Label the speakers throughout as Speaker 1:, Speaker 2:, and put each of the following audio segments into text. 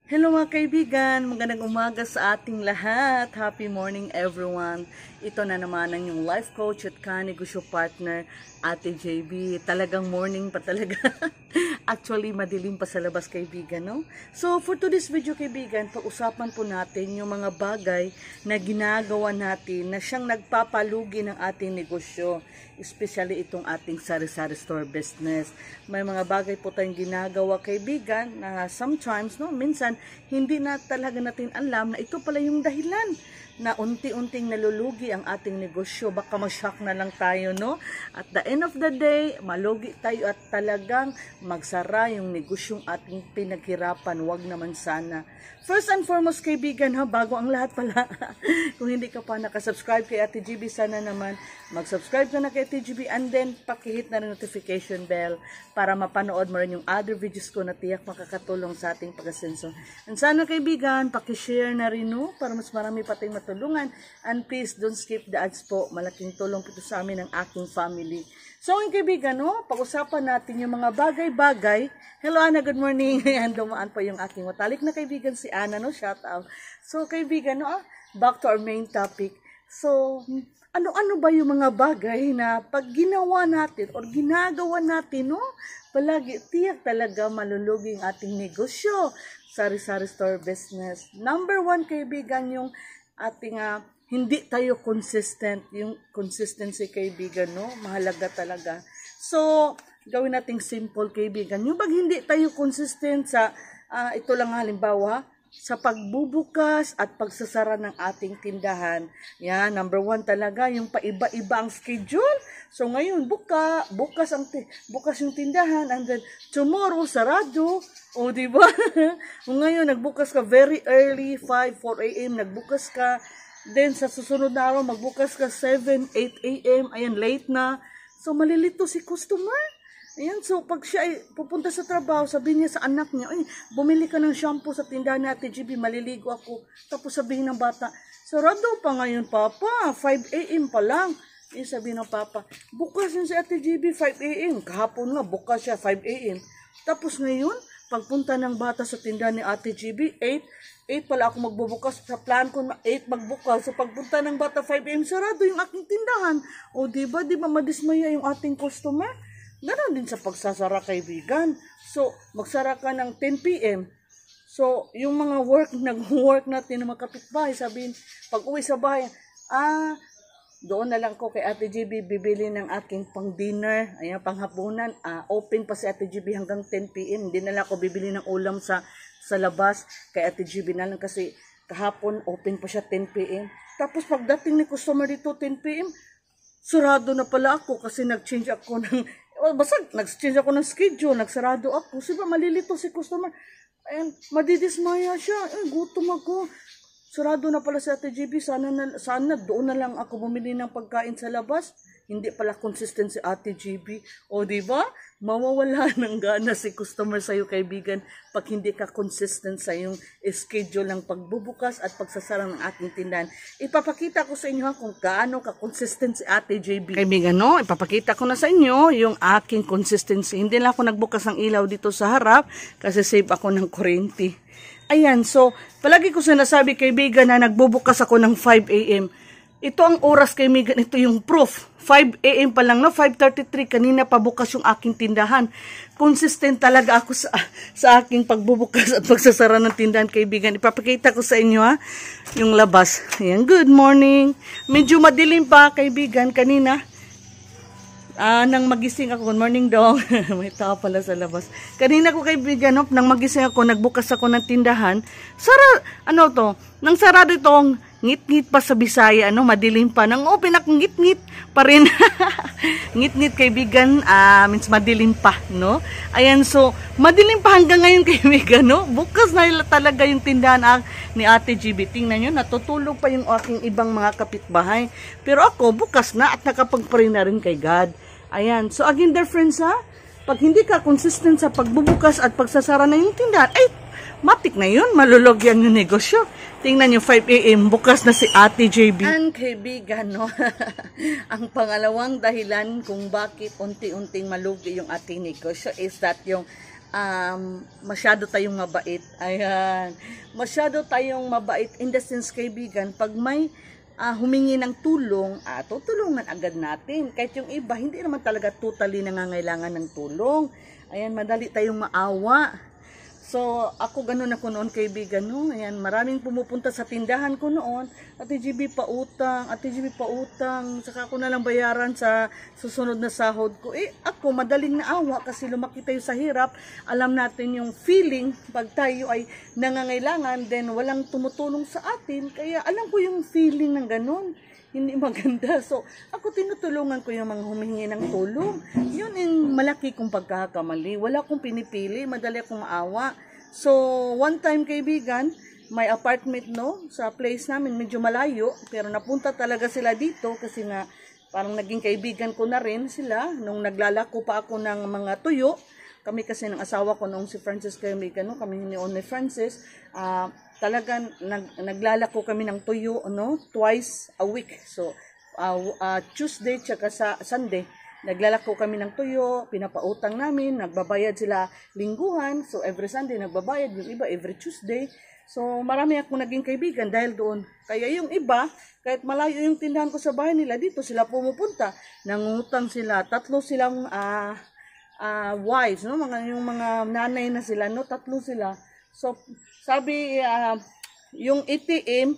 Speaker 1: Hello mga kaibigan, magandang umaga sa ating lahat. Happy morning everyone. Ito na naman ang yung life coach at kanegosyo partner, Ate JB. Talagang morning pa talaga. Actually, madilim pa sa labas kaibigan, no? So, for today's video kaibigan, pag-usapan po natin yung mga bagay na ginagawa natin na siyang nagpapalugi ng ating negosyo. Especially itong ating sari-sari store business. May mga bagay po tayong ginagawa kaibigan na sometimes, no, minsan, hindi na talaga natin alam na ito pala yung dahilan na unti-unting nalulugi ang ating negosyo. Baka ma-shock na lang tayo, no? At the end of the day, malugi tayo at talagang magsara yung negosyong ating pinaghirapan. Huwag naman sana. First and foremost, kaibigan, ha, bago ang lahat pala, kung hindi ka pa nakasubscribe kay Ate GB, sana naman mag-subscribe ka na kay Ate GB and then pakihit na rin notification bell para mapanood mo rin yung other videos ko na tiyak makakatulong sa ating pag-asenso. And sana kaibigan, pakishare na rin, no, para mas marami pating matulungan. And please, don't skip the ads po. Malaking tulong po ito sa amin ng aking family. So, yung kaibigan, no, pag-usapan natin yung mga bagay-bagay. Hello, Ana, good morning. Ayan, dumaan po yung aking matalik na kaibigan si Ana, no, shout out. So, kaibigan, no, back to our main topic. So, ano-ano ba yung mga bagay na pag ginawa natin or ginagawa natin, no, palagi, tiyak talaga malulugi ang ating negosyo, sari-sari store business. Number one, kaibigan, yung ating hindi tayo consistent. Yung consistency, kaibigan, no, mahalaga talaga. So, gawin nating simple, kaibigan. Yung pag hindi tayo consistent sa, ito lang halimbawa, sa pagbubukas at pagsasara ng ating tindahan. Yan, number one talaga, yung paiba-iba ang schedule. So, ngayon, bukas yung tindahan, and then, tomorrow, sarado. O, diba? Ngayon, nagbukas ka very early, 4 a.m., nagbukas ka. Then, sa susunod na araw, magbukas ka 8 a.m., ayan, late na. So, malilito si customer. Ayan, so pag siya ay pupunta sa trabaho, sabihin niya sa anak niya, ay, bumili ka ng shampoo sa tindahan ni Ate GB, maliligo ako. Tapos sabihin ng bata, sarado pa ngayon, Papa, 5 a.m. pa lang. Eh, sabihin ng Papa, bukas yun si Ate GB, 5 a.m. Kahapon nga, bukas siya, 5 a.m. Tapos ngayon, pagpunta ng bata sa tindahan ni Ate GB, 8 pala ako magbubukas. Sa plan ko na 8 magbukas. So pagpunta ng bata, 5 a.m. sarado yung aking tindahan. O diba madismaya yung ating customer? Ganon din sa pagsasara, kaibigan. So, magsara ka ng 10 p.m. So, yung mga nag-work natin ng mga kapitbahay, sabihin, pag uwi sa bahay, doon na lang ko kay Ate GB bibili ng aking pang-dinner, ayan, panghapunan. Open pa si Ate GB hanggang 10 p.m. Hindi na lang ako bibili ng ulam sa labas kay Ate GB na lang kasi kahapon open pa siya 10 p.m. Tapos pagdating ni customer dito 10 p.m., sarado na pala ako kasi nag-change ako ng nag-change ako ng schedule, nagsarado ako. Siba, malilito si customer. Ayan, madidismaya siya. Gutom ako. Sarado na pala si Ate GB. Sana doon na lang ako bumili ng pagkain sa labas. Hindi pala consistent si Ate GB. O, diba? Mawawala ng gana si customer sa'yo, kaibigan, pag hindi ka consistent sa yung schedule ng pagbubukas at pagsasara ng ating tindahan. Ipapakita ko sa inyo kung gaano ka-consistent si Ate JB. Kaibigan, no? Ipapakita ko na sa inyo yung aking consistency. Hindi lang ako nagbukas ng ilaw dito sa harap kasi save ako ng kuryente. Ayan, so, palagi ko sinasabi, kaibigan, na nagbubukas ako ng 5 a.m. Ito ang oras, kaibigan, ito yung proof. 5 a.m. pa lang, no? 5:33, kanina pa bukas yung aking tindahan. Consistent talaga ako sa aking pagbubukas at pagsasara ng tindahan, kaibigan. Ipapakita ko sa inyo, ha, yung labas. Ayan, good morning. Medyo madilim pa, kaibigan, kanina. Nang magising ako, good morning dong. May tao pala sa labas. Kanina ko, kaibigan, no, nang magising ako, nagbukas ako ng tindahan. Nang sarado itong ngit-ngit pa sa Bisaya, madilim pa. Nang open ako, ngit-ngit pa rin. Ngit-ngit, kaibigan, means madilim pa, no? Ayan, so, madilim pa hanggang ngayon, kaibigan, no? Bukas na talaga yung tindahan ni Ate GB. Tingnan nyo, natutulog pa yung aking ibang mga kapitbahay. Pero ako, bukas na at nakapagpray na rin kay God. Ayan, so again, dear friends, ha? Pag hindi ka consistent sa pagbubukas at pagsasara na yung tindahan, ay, matik na yun, malulogyan yung negosyo. Tingnan nyo, 5 a.m. bukas na si Ate JB. Ang kaibigan, no? Ang pangalawang dahilan kung bakit unti-unting malugi yung ating negosyo is that yung masyado tayong mabait. Ayan. Masyado tayong mabait in the sense, kaibigan, pag may humingi ng tulong, tutulungan agad natin. Kahit yung iba, hindi naman talaga totally nangangailangan ng tulong. Ayan, madali tayong maawa. So, ako ganun ako noon, kaibigan, no? Ayan, maraming pumupunta sa tindahan ko noon. Ate GB pautang, Ate GB pautang. Saka ako na lang bayaran sa susunod na sahod ko. Ako, madaling naawa kasi lumaki tayo sa hirap. Alam natin yung feeling pag tayo ay nangangailangan, then walang tumutulong sa atin. Kaya alam ko yung feeling ng ganun. Hindi maganda. So, ako tinutulungan ko yung mga humingi ng tulong. Yun yung malaki kong pagkakamali. Wala akong pinipili. Madali akong maawa. So, one time, kaibigan, may apartment, no? Sa place namin, medyo malayo. Pero napunta talaga sila dito kasi nga, parang naging kaibigan ko na rin sila. Nung naglalako pa ako ng mga tuyo. Kami kasi ng asawa ko noong si Francis kaibigan, no? Kami ni Only Francis. Talagang naglalako kami ng tuyo, no? Twice a week. So, Tuesday tsaka sa Sunday, naglalako kami ng tuyo, pinapautang namin, nagbabayad sila lingguhan. So, every Sunday nagbabayad, yung iba every Tuesday. So, marami akong naging kaibigan dahil doon. Kaya yung iba, kahit malayo yung tindahan ko sa bahay nila, dito sila pumupunta. Nangutang sila, 3 silang wives, no? Yung mga nanay na sila, no? 3 sila. So, sabi, yung ATM,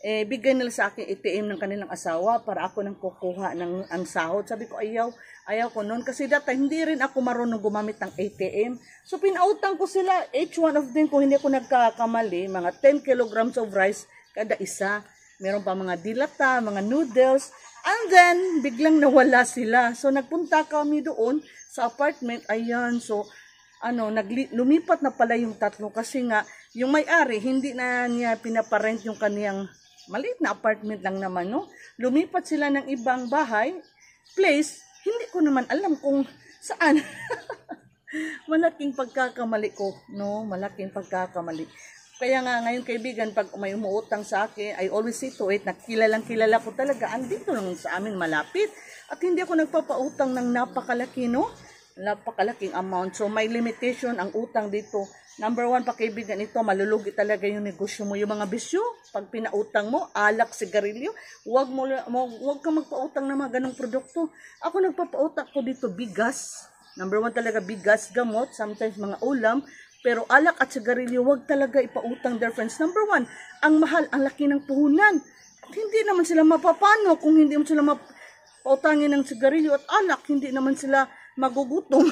Speaker 1: bigay nila sa akin ATM ng kanilang asawa para ako nang kukuha ng ang sahod. Sabi ko, ayaw ko noon. Kasi dati, hindi rin ako marunong gumamit ng ATM. So, pinautang ko sila, each one of them, kung hindi ako nagkakamali, mga 10 kilograms of rice kada isa. Meron pa mga dilata, mga noodles. And then, biglang nawala sila. So, nagpunta kami doon sa apartment. Ayan, so, lumipat na pala yung 3 kasi nga, yung may-ari, hindi na niya pinaparent yung kaniyang maliit na apartment lang naman, no? Lumipat sila ng ibang bahay, place, hindi ko naman alam kung saan. Malaking pagkakamali ko, no? Malaking pagkakamali. Kaya nga ngayon, kaibigan, pag may umuutang sa akin, I always say to it, na kilala ko talaga, andito lang sa amin malapit. At hindi ako nagpapautang ng napakalaki, no? Napakalaking amount. So, may limitation ang utang dito. Number 1 pa, kaibigan, ito, malulugi talaga yung negosyo mo. Yung mga bisyo, pag pinautang mo, alak, sigarilyo, wag kang magpautang ng mga ganong produkto. Ako nagpapautang ko dito, bigas. Number 1 talaga, bigas, gamot, sometimes mga ulam. Pero alak at sigarilyo, wag talaga ipautang, dear friends. Number 1, ang mahal, ang laki ng puhunan. At hindi naman sila mapapano kung hindi mo sila mapautangin ng sigarilyo at alak, hindi naman sila magugutom.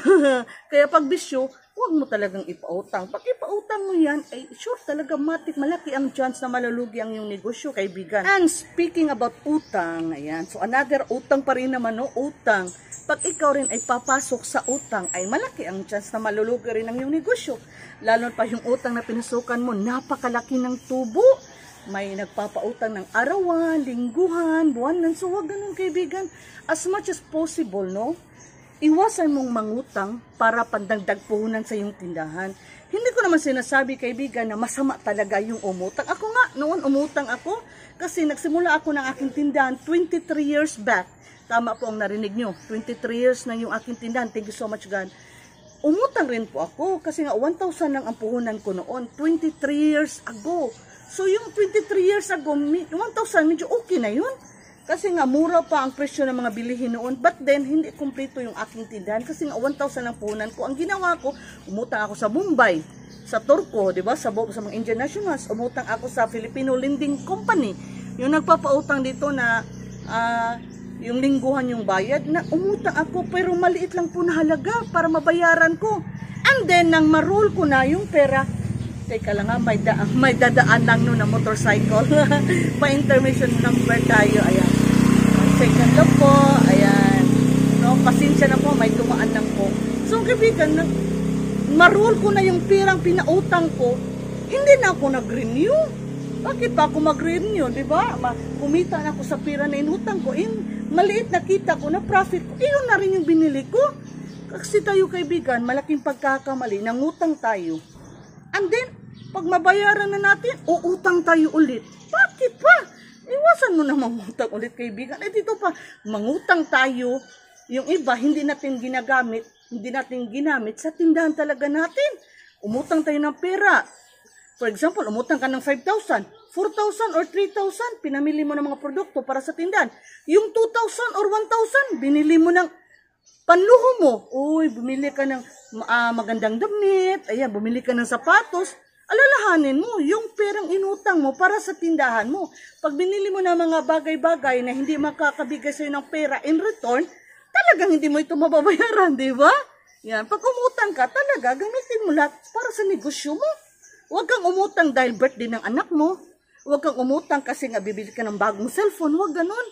Speaker 1: Kaya pag bisyo, huwag mo talagang ipautang. Pag ipautang mo yan, ay sure talaga malaki ang chance na malulugi ang yung negosyo, kaibigan. And speaking about utang, ayan, so another utang pa rin naman, no? Utang. Pag ikaw rin ay papasok sa utang, ay malaki ang chance na malulugi rin ang yung negosyo. Lalo pa yung utang na pinasukan mo, napakalaki ng tubo. May nagpapautang ng arawan, lingguhan, buwanan. So huwag ganun, kaibigan. As much as possible, no? Iwasan mong mangutang para pandagdag puhunan sa iyong tindahan. Hindi ko naman sinasabi, kaibigan, na masama talaga yung umutang. Ako nga, noon umutang ako kasi nagsimula ako ng aking tindahan 23 years back. Tama po ang narinig nyo. 23 years na yung aking tindahan. Thank you so much, God. Umutang rin po ako kasi nga 1,000 lang ang puhunan ko noon. 23 years ago. So yung 23 years ago, 1,000 medyo okay na yun. Kasi nga, mura pa ang presyo ng mga bilihin noon. But then, hindi kumpleto yung aking tindahan. Kasi nga, 1,000 ang puhunan ko. Ang ginawa ko, umutang ako sa Mumbai, sa Turco, di ba? Sa mga Indian nationals. Umutang ako sa Filipino Lending Company. Yung nagpapautang dito na, yung lingguhan yung bayad, na umutang ako, pero maliit lang po na halaga para mabayaran ko. And then, nang ma-roll ko na yung pera, teka lang nga, may dadaan lang no na motorcycle. Pa-intermission number tayo, ayan. Second lang po, ayan. No, pasensya na po, may tumaan lang po. So, kaibigan, ma-roll ko na yung pirang pinautang ko, hindi na ako nag-renew. Bakit pa ako mag-renew, di ba? Kumita na ako sa pira na inutang ko. Maliit na kita ko, na profit ko, iyon na rin yung binili ko. Kasi tayo, kaibigan, malaking pagkakamali, nangutang tayo. And then, pag mabayaran na natin, uutang tayo ulit. Bakit pa? Iwasan mo na mangutang ulit, kaibigan. Dito pa, mangutang tayo, yung iba, hindi natin ginagamit, hindi natin ginamit sa tindahan talaga natin. Umutang tayo ng pera. For example, umutang ka ng 5,000, 4,000 or 3,000, pinamili mo ng mga produkto para sa tindahan. Yung 2,000 or 1,000, binili mo ng panluho mo. Uy, bumili ka ng magandang damit, ayan, bumili ka ng sapatos. Alalahanin mo, yung perang inutang mo para sa tindahan mo. Pag binili mo ng mga bagay-bagay na hindi makakabigay sa'yo ng pera in return, talagang hindi mo ito mababayaran, di ba? Yan, pag umutang ka, talaga, gamitin mo lahat para sa negosyo mo. Huwag kang umutang dahil birthday ng anak mo. Huwag kang umutang kasi nga bibili ka ng bagong cellphone. Huwag ganun.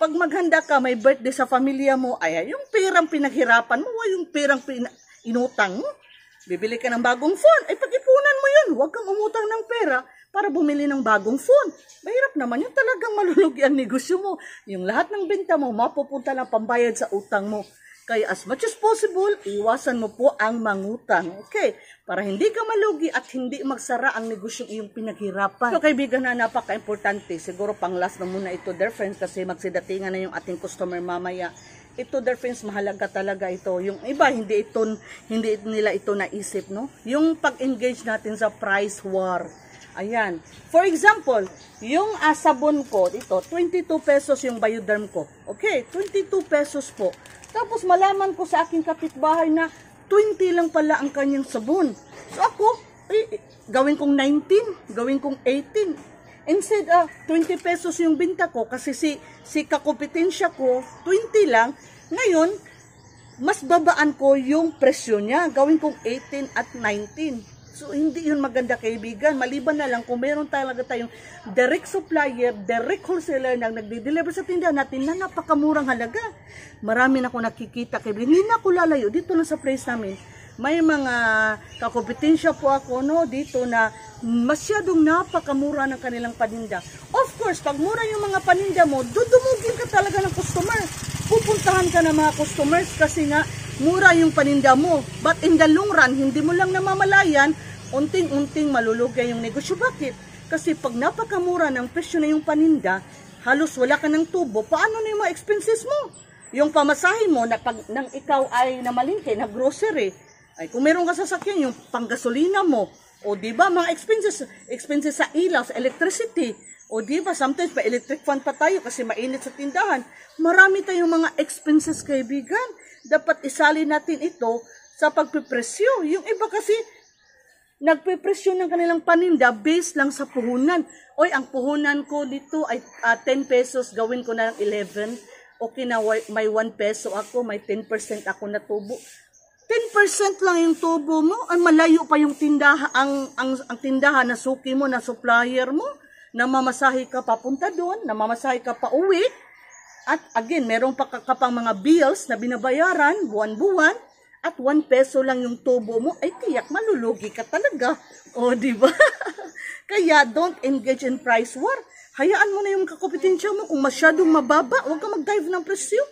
Speaker 1: Pag maghanda ka, may birthday sa pamilya mo, ay yung perang pinaghirapan mo, yung perang inutang mo. Bibili ka ng bagong phone, ay pag-ipunan mo yun. Huwag kang umutang ng pera para bumili ng bagong phone. Mahirap naman yun, talagang malulugi ang negosyo mo. Yung lahat ng benta mo, mapupunta lang pambayad sa utang mo. Kaya as much as possible, iwasan mo po ang mangutang. Okay? Para hindi ka malugi at hindi magsara ang negosyong iyong pinaghirapan. So kaibigan na napaka-importante. Siguro pang last na muna ito, dear friends, kasi magsidatingan na yung ating customer mamaya. Ito, dear friends, mahalaga talaga ito. Yung iba, hindi nila ito naisip, no? Yung pag-engage natin sa price war. Ayan. For example, yung sabon ko, ito, 22 pesos yung Bioderm ko. Okay, 22 pesos po. Tapos malaman ko sa aking kapitbahay na 20 lang pala ang kanyang sabon. So ako, gawin kong 19, gawin kong 18. Instead, 20 pesos yung binta ko kasi si kakompetensya ko, 20 lang. Ngayon, mas babaan ko yung presyo niya. Gawin kong 18 at 19. So, hindi yun maganda, kaibigan. Maliban na lang kung meron talaga tayong direct supplier, direct wholesaler na nagde-deliver sa tindahan natin na napakamurang halaga. Marami na ako nakikita, kaibigan. Hindi na ako lalayo. Dito lang sa place namin, may mga kakompetensya po ako, no, dito na masyadong napakamura ng kanilang paninda. Of course, pag mura yung mga paninda mo, dudumugin ka talaga ng customer. Pupuntahan ka ng mga customers kasi nga, mura yung paninda mo. But in the long run, hindi mo lang namamalayan, unting-unting malulugay yung negosyo. Bakit? Kasi pag napakamura ng presyo na yung paninda, halos wala ka ng tubo, paano na yung mga expenses mo? Yung pamasahe mo, na pag nang ikaw ay namalingke, na grocery, ay kung meron ka sasakyan, yung panggasolina mo, o diba, mga expenses sa ilaw, sa electricity, o diba, sometimes pa electric fan pa tayo kasi mainit sa tindahan. Marami tayong mga expenses, kaibigan. Dapat isali natin ito sa pagpipresyo. Yung iba kasi, nagpipresyo ng kanilang paninda based lang sa puhunan. Oy, ang puhunan ko dito ay 10 pesos, gawin ko na ng 11. Okay na, may 1 peso ako, may 10% ako na tubo. 10% lang yung tubo mo, ay malayo pa yung tindahan, ang tindahan na suki mo, na supplier mo, namamasahe ka papunta doon, namamasahe ka pa uwi. At again, meron pa kapang mga bills na binabayaran buwan-buwan at 1 peso lang yung tubo mo, ay tiyak malulugi ka talaga. O, di ba? Kaya don't engage in price war. Hayaan mo na yung kakompetensya mo. Kung masyadong mababa, huwag ka mag-dive ng presyo.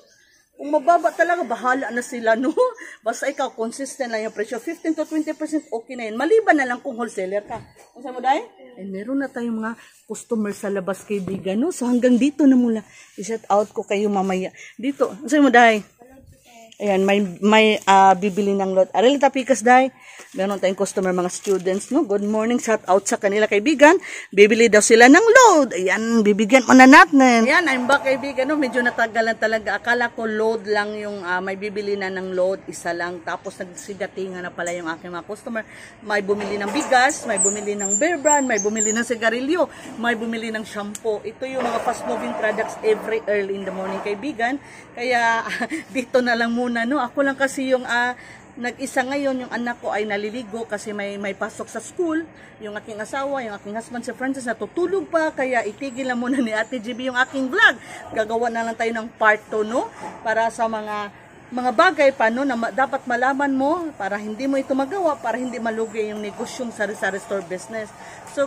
Speaker 1: Kung mababa talaga, bahala na sila, no? Basta ikaw, consistent lang yung presyo. 15 to 20%, okay na yun. Maliban na lang kung wholesaler ka. Kung saan mo dahil? Eh, meron na tayong mga customer sa labas, kaibigan, no? So, hanggang dito na mula. I-set out ko kayo mamaya. Dito. Kung saan mo dahil? Ayan, may bibili ng load. Aril tapikas dahil. Meron tayong customer, mga students, no? Good morning, shout out sa kanila, kaibigan. Bibili daw sila ng load. Ayan, bibigyan mo na natin. Ayan, I'm back, kaibigan, no? Medyo natagalan talaga. Akala ko load lang yung may bibili na ng load, isa lang. Tapos nagsigatingan na pala yung aking mga customer. May bumili ng bigas, may bumili ng Bear Brand, may bumili ng sigarilyo, may bumili ng shampoo. Ito yung mga fast moving products every early in the morning, kaibigan. Kaya dito na lang muna, no? Ako lang kasi yung nag-isa ngayon, yung anak ko ay naliligo kasi may pasok sa school. Yung aking asawa, yung aking husband si Francis natutulog pa, kaya itigil lang muna ni Ate GB yung aking vlog. Gagawa na lang tayo ng part 2, no? Para sa mga bagay pa, no, na dapat malaman mo para hindi mo ito magawa, para hindi malugi yung negosyong sari-sari store business. So,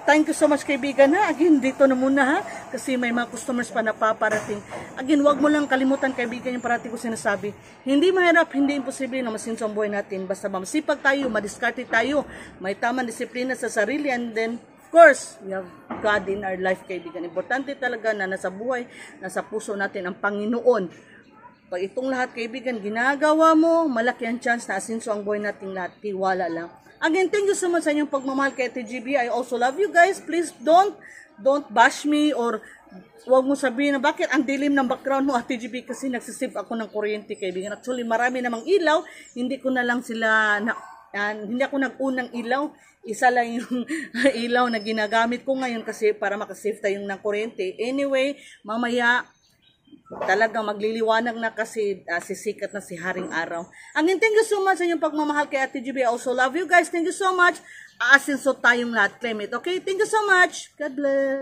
Speaker 1: thank you so much, kaibigan, ha. Again, dito na muna, ha, kasi may mga customers pa na paparating. Again, wag mo lang kalimutan, kaibigan, yung parati ko sinasabi. Hindi mahirap, hindi imposible na masinso ang buhay natin. Basta masipag tayo, madiskarte tayo, may tamang disiplina sa sarili, and then, of course, we have God in our life, kaibigan. Importante talaga na nasa buhay, nasa puso natin ang Panginoon. Pag itong lahat, kaibigan, ginagawa mo, malaki ang chance na asinso ang buhay nating lahat. Tiwala lang. Again, thank you so much sa inyong pagmamahal kay Ate GB. I also love you guys. Please don't bash me or huwag mo sabihin na bakit ang dilim ng background mo, Ate GB, kasi nagsisave ako ng kuryente, kaibigan. Actually, marami namang ilaw. Hindi ko na lang sila, hindi ako nag-unang ilaw. Isa lang yung ilaw na ginagamit ko ngayon kasi para makasave tayo ng kuryente. Anyway, mamaya, talagang magliliwanag na kasi sisikat na si Haring Araw. Again, thank you so much sa inyong pagmamahal kay Ate GB. I also love you guys. Thank you so much. Aasinso tayong lahat. Claim it. Okay? Thank you so much. God bless.